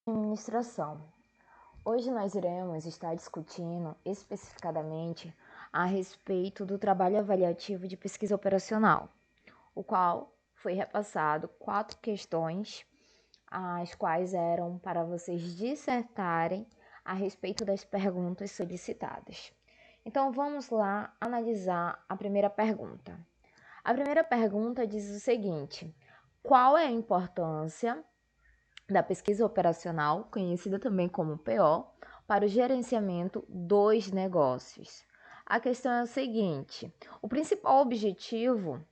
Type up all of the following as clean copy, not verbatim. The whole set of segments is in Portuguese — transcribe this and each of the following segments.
Administração. Hoje nós iremos estar discutindo especificadamente a respeito do trabalho avaliativo de pesquisa operacional, o qual foi repassado 4 questões, as quais eram para vocês dissertarem a respeito das perguntas solicitadas. Então vamos lá analisar a primeira pergunta. A primeira pergunta diz o seguinte: qual é a importância da pesquisa operacional, conhecida também como PO, para o gerenciamento dos negócios? A questão é o seguinte: o principal objetivo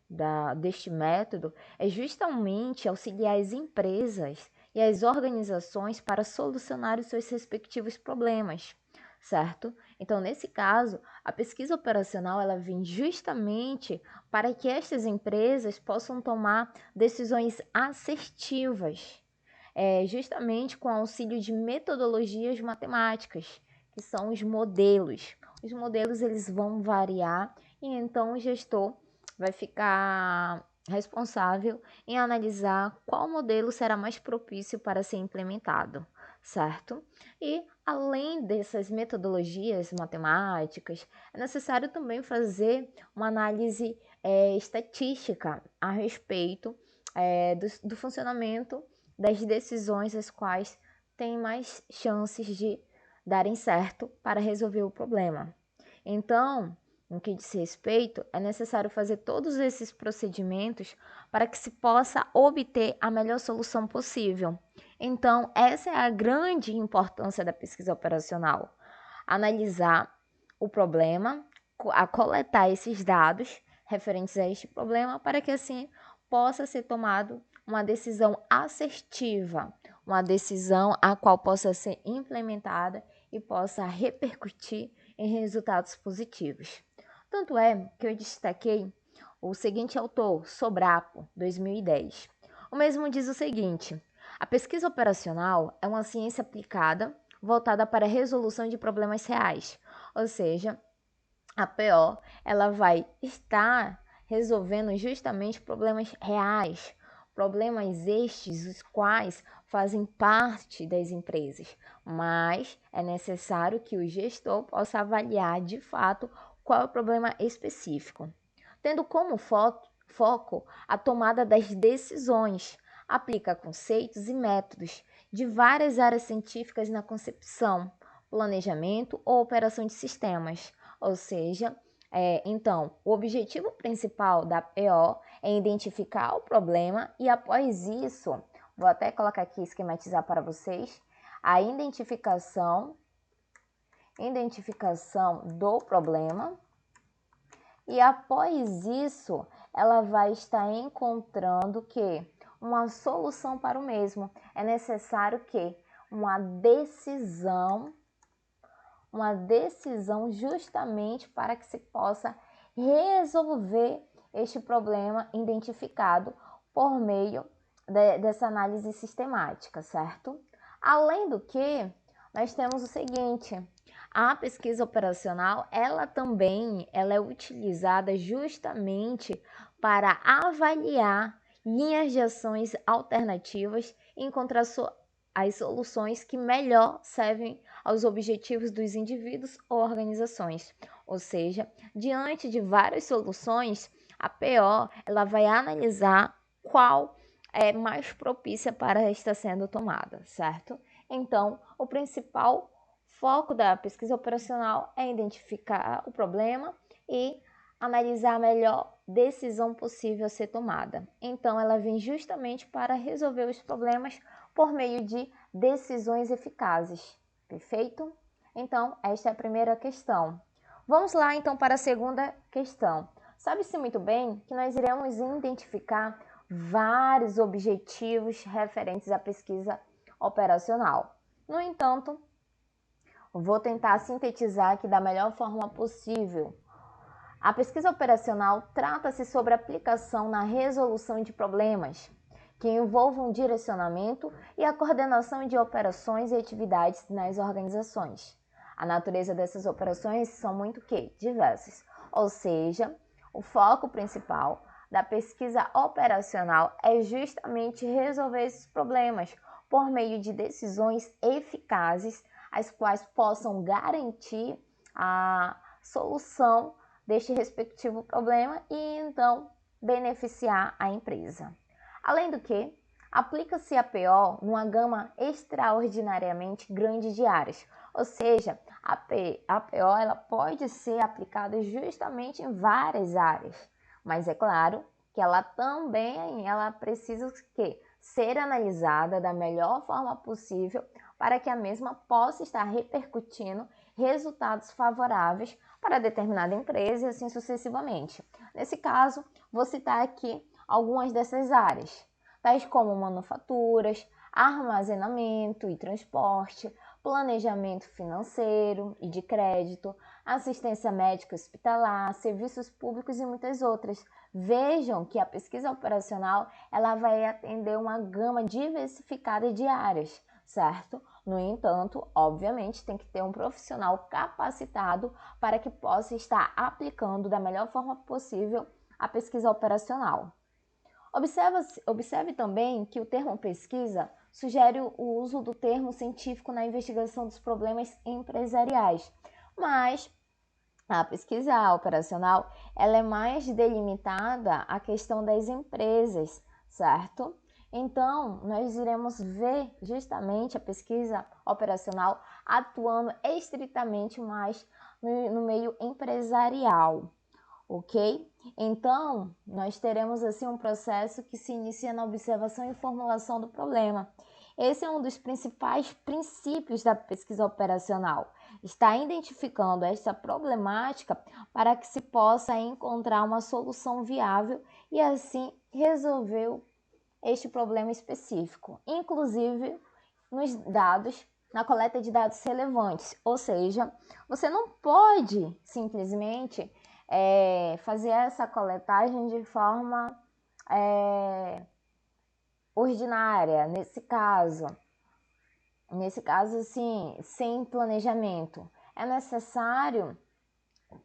deste método é justamente auxiliar as empresas e as organizações para solucionar os seus respectivos problemas, certo? Então, nesse caso, a pesquisa operacional ela vem justamente para que estas empresas possam tomar decisões assertivas, justamente com auxílio de metodologias matemáticas, que são os modelos. Os modelos eles vão variar e então o gestor vai ficar responsável em analisar qual modelo será mais propício para ser implementado, certo? E além dessas metodologias matemáticas, é necessário também fazer uma análise estatística a respeito do funcionamento das decisões as quais têm mais chances de darem certo para resolver o problema. Então, no que diz respeito, é necessário fazer todos esses procedimentos para que se possa obter a melhor solução possível. Então, essa é a grande importância da pesquisa operacional: analisar o problema, a coletar esses dados referentes a este problema, para que assim possa ser tomado uma decisão assertiva, uma decisão a qual possa ser implementada e possa repercutir em resultados positivos. Tanto é que eu destaquei o seguinte autor, Sobrapo, 2010. O mesmo diz o seguinte: a pesquisa operacional é uma ciência aplicada voltada para a resolução de problemas reais, ou seja, a PO ela vai estar resolvendo justamente problemas reais, problemas estes os quais fazem parte das empresas, mas é necessário que o gestor possa avaliar de fato qual é o problema específico, tendo como foco a tomada das decisões. Aplica conceitos e métodos de várias áreas científicas na concepção, planejamento ou operação de sistemas. Ou seja, então, o objetivo principal da PO é identificar o problema e, após isso, vou até colocar aqui, esquematizar para vocês, a identificação do problema. E após isso, ela vai estar encontrando que uma solução para o mesmo. É necessário que uma decisão justamente para que se possa resolver este problema identificado por meio dessa análise sistemática, certo? Além do que, nós temos o seguinte: a pesquisa operacional, ela é utilizada justamente para avaliar linhas de ações alternativas e encontrar as soluções que melhor servem aos objetivos dos indivíduos ou organizações. Ou seja, diante de várias soluções, a PO ela vai analisar qual é mais propícia para estar sendo tomada, certo? Então, o principal foco da pesquisa operacional é identificar o problema e analisar a melhor decisão possível a ser tomada. Então, ela vem justamente para resolver os problemas por meio de decisões eficazes. Perfeito? Então, esta é a primeira questão. Vamos lá, então, para a segunda questão. Sabe-se muito bem que nós iremos identificar vários objetivos referentes à pesquisa operacional. No entanto, vou tentar sintetizar aqui da melhor forma possível. A pesquisa operacional trata-se sobre a aplicação na resolução de problemas que envolvam direcionamento e a coordenação de operações e atividades nas organizações. A natureza dessas operações são muito diversas, ou seja, o foco principal da pesquisa operacional é justamente resolver esses problemas por meio de decisões eficazes, as quais possam garantir a solução deste respectivo problema e então beneficiar a empresa. Além do que, aplica-se a PO numa gama extraordinariamente grande de áreas, ou seja, a PO ela pode ser aplicada justamente em várias áreas, mas é claro que ela também precisa ser analisada da melhor forma possível para que a mesma possa estar repercutindo resultados favoráveis para determinada empresa e assim sucessivamente. Nesse caso, vou citar aqui algumas dessas áreas, tais como manufaturas, armazenamento e transporte, planejamento financeiro e de crédito, assistência médica hospitalar, serviços públicos e muitas outras. Vejam que a pesquisa operacional ela vai atender uma gama diversificada de áreas, certo? No entanto, obviamente, tem que ter um profissional capacitado para que possa estar aplicando da melhor forma possível a pesquisa operacional. Observe também que o termo pesquisa sugere o uso do termo científico na investigação dos problemas empresariais, mas a pesquisa operacional ela é mais delimitada à questão das empresas, certo? Então, nós iremos ver justamente a pesquisa operacional atuando estritamente mais no meio empresarial, ok? Então, nós teremos assim um processo que se inicia na observação e formulação do problema. Esse é um dos principais princípios da pesquisa operacional. Está identificando essa problemática para que se possa encontrar uma solução viável e assim resolver este problema específico, inclusive nos dados, na coleta de dados relevantes. Ou seja, você não pode simplesmente fazer essa coletagem de forma ordinária, nesse caso assim, sem planejamento. É necessário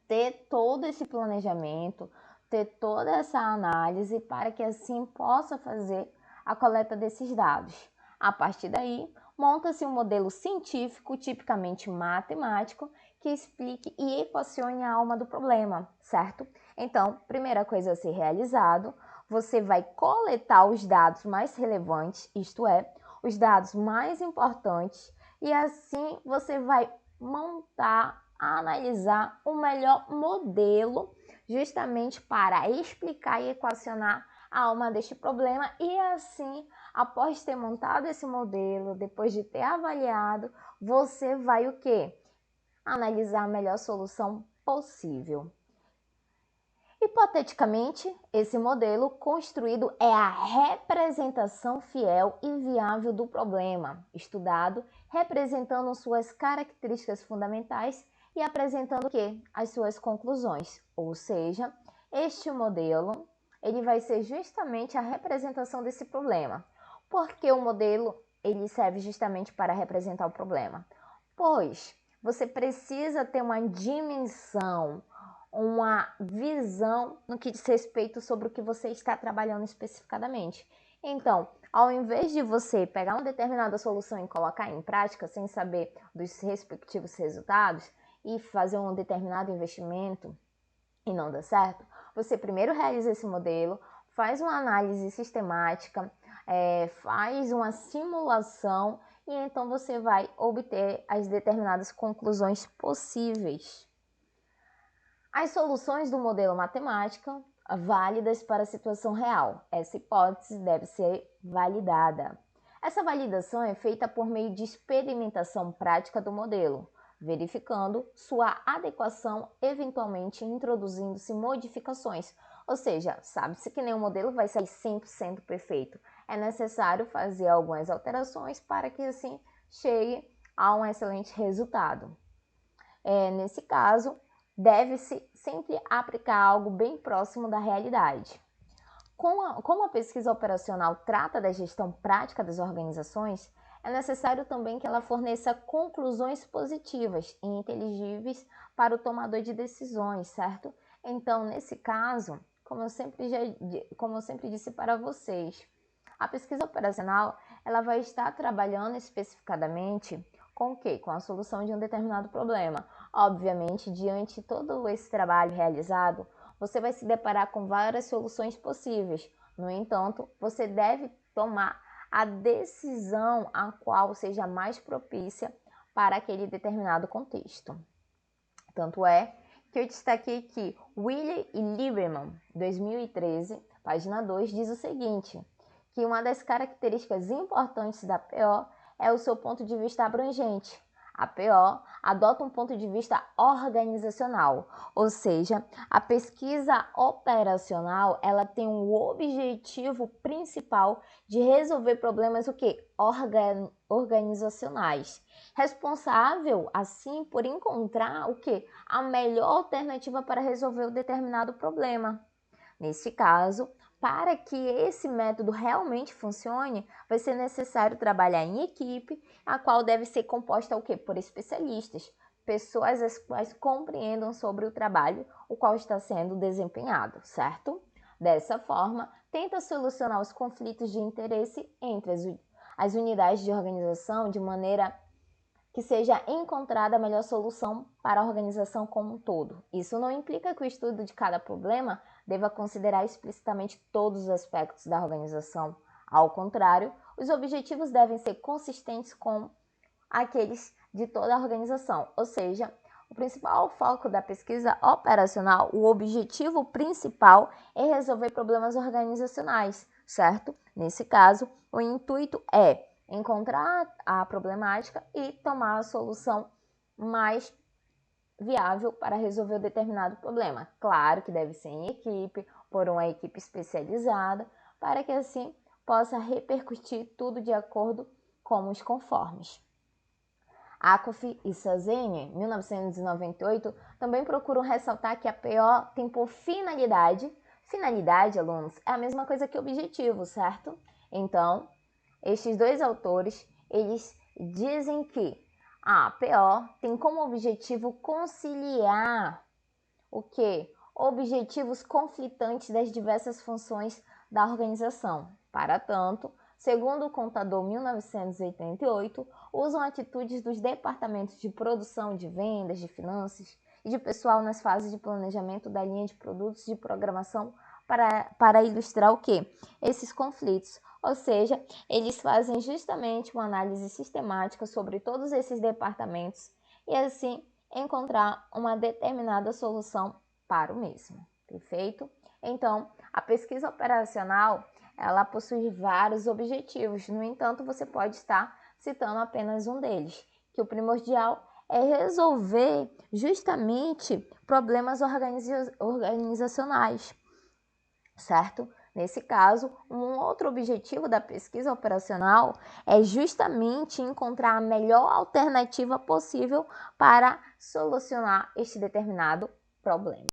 ter todo esse planejamento, ter toda essa análise para que assim possa fazer a coleta desses dados. A partir daí, monta-se um modelo científico, tipicamente matemático, que explique e equacione a alma do problema, certo? Então, primeira coisa a ser realizado, você vai coletar os dados mais relevantes, isto é, os dados mais importantes, e assim você vai montar, analisar o melhor modelo justamente para explicar e equacionar a alma deste problema e assim, após ter montado esse modelo, depois de ter avaliado, você vai o quê? Analisar a melhor solução possível. Hipoteticamente, esse modelo construído é a representação fiel e viável do problema estudado, representando suas características fundamentais e apresentando o quê? As suas conclusões. Ou seja, este modelo ele vai ser justamente a representação desse problema. Porque o modelo ele serve justamente para representar o problema? Pois você precisa ter uma dimensão, uma visão no que diz respeito sobre o que você está trabalhando especificadamente. Então, ao invés de você pegar uma determinada solução e colocar em prática sem saber dos respectivos resultados e fazer um determinado investimento e não dá certo, você primeiro realiza esse modelo, faz uma análise sistemática, faz uma simulação e então você vai obter as determinadas conclusões possíveis. As soluções do modelo matemático válidas para a situação real. Essa hipótese deve ser validada. Essa validação é feita por meio de experimentação prática do modelo, verificando sua adequação, eventualmente introduzindo-se modificações. Ou seja, sabe-se que nenhum modelo vai sair 100% perfeito. É necessário fazer algumas alterações para que assim chegue a um excelente resultado. Nesse caso, deve-se sempre aplicar algo bem próximo da realidade. Como a pesquisa operacional trata da gestão prática das organizações, é necessário também que ela forneça conclusões positivas e inteligíveis para o tomador de decisões, certo? Então, nesse caso, como eu sempre disse para vocês, a pesquisa operacional ela vai estar trabalhando especificadamente com o quê? Com a solução de um determinado problema. Obviamente, diante de todo esse trabalho realizado, você vai se deparar com várias soluções possíveis. No entanto, você deve tomar a decisão a qual seja mais propícia para aquele determinado contexto. Tanto é que eu destaquei aqui Wiley e Lieberman, 2013, página 2, diz o seguinte, que uma das características importantes da PO é o seu ponto de vista abrangente. A PO adota um ponto de vista organizacional, ou seja, a pesquisa operacional ela tem um objetivo principal de resolver problemas o quê? Organizacionais. Responsável, assim, por encontrar o quê? A melhor alternativa para resolver o determinado problema. Nesse caso, para que esse método realmente funcione, vai ser necessário trabalhar em equipe, a qual deve ser composta o quê? Por especialistas, pessoas as quais compreendam sobre o trabalho o qual está sendo desempenhado, certo? Dessa forma, tenta solucionar os conflitos de interesse entre as unidades de organização de maneira que seja encontrada a melhor solução para a organização como um todo. Isso não implica que o estudo de cada problema deva considerar explicitamente todos os aspectos da organização. Ao contrário, os objetivos devem ser consistentes com aqueles de toda a organização, ou seja, o principal foco da pesquisa operacional, o objetivo principal é resolver problemas organizacionais, certo? Nesse caso, o intuito é encontrar a problemática e tomar a solução mais viável para resolver um determinado problema. Claro que deve ser em equipe, por uma equipe especializada, para que assim possa repercutir tudo de acordo com os conformes. Akoff e Sazeni, 1998, também procuram ressaltar que a PO tem por finalidade, alunos, é a mesma coisa que objetivo, certo? Então, estes dois autores, eles dizem que a PO tem como objetivo conciliar o quê? Objetivos conflitantes das diversas funções da organização. Para tanto, segundo o contador 1988, usam atitudes dos departamentos de produção, de vendas, de finanças e de pessoal nas fases de planejamento da linha de produtos de programação para ilustrar o quê? Esses conflitos. Ou seja, eles fazem justamente uma análise sistemática sobre todos esses departamentos e assim encontrar uma determinada solução para o mesmo. Perfeito? Então, a pesquisa operacional, ela possui vários objetivos. No entanto, você pode estar citando apenas um deles, que o primordial é resolver justamente problemas organizacionais, certo? Nesse caso, um outro objetivo da pesquisa operacional é justamente encontrar a melhor alternativa possível para solucionar este determinado problema.